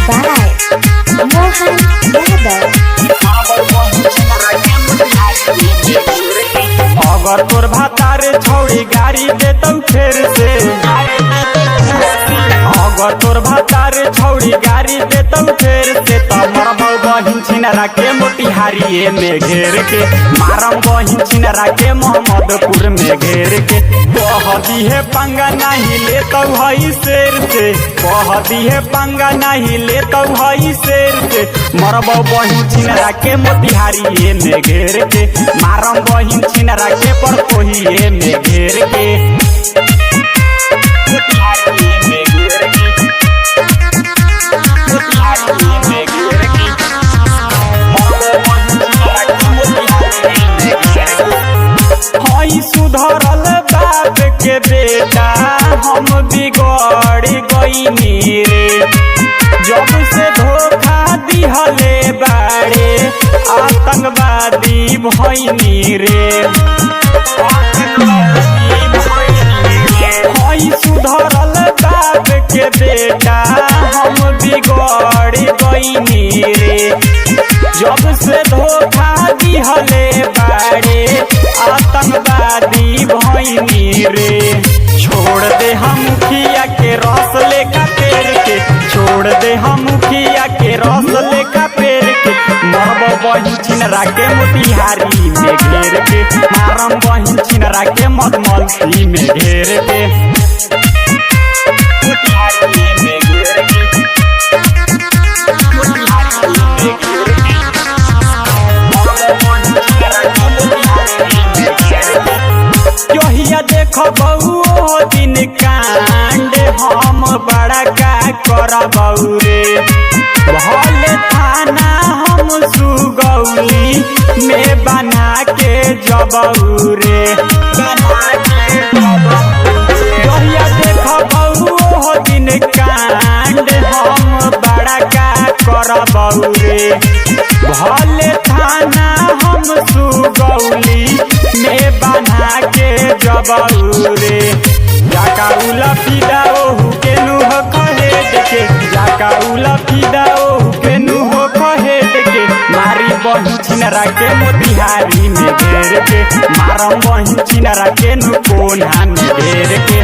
by Mohan Yadav। अगर तोर भातारे छौड़ी गाड़ी देतौ फेर से, अगर तोर भातारे छौड़ी गाड़ी देतौ फेर से, त मरबौ बहिन छिनरा के मोतिहारी में घेर के, मारम बहिन छिनरा के मोहम्मदपुर में घेर के। कह दिहे पंगा नहीं लेतौ हई शेर से, कह दिहे पंगा नहीं लेतौ हई शेर से, मरबौ बहिन छिनरा के मोतिहारी में घेर के, मारम बहिन छिनरा के परकोहिए में घेर के। मोतिहारी में घेर के, मोतिहारी में घेर के, मरबौ बहिन छिनरा के मोतिहारी में घेर के। हई सुधरल बाप के बेटा हम बिगड़ गईनी रे, जब से धोखा दिहले बाड़े आतंकवादी भईनी रे। हई सुधरल बाप के बेटा हम बिगड़ गईनी रे, जब से धोखा दिहले बाड़े आतंकवादी भईनी रे। छोड़ दे हम मुखिया के रस लेखा पेड़ के, छोड़ दे हम मुखिया के रस लेखा पेड़ के, मरबौ बहिन छिनरा के मोतिहारी में घेर के, मारम बहिन छिनरा के मधुमलसी में घेर के। मोतिहारी में घेर के, मोतिहारी में घेर के, मरबौ बहिन छिनरा के मोतिहारी में घेर के। यहिया देखो बउओ दिन कांड हम बड़ा का करबौ रे, भले थाना हम सुगौली में बना के जबौ रे। यहिया देखो बउओ दिन कांड हम बड़ा का करबौ रे, भले थाना हम सुगौली में बना के जबौ रे। जाका उला फिदा ओहु के नुह कहे देखे, जाका उला फिदा ओहु के नुह कहे देखे, मारी बहिन छिनरा के मोतिहारी में घेर के, मारम बहिन छिनरा के नु कोना में घेर के।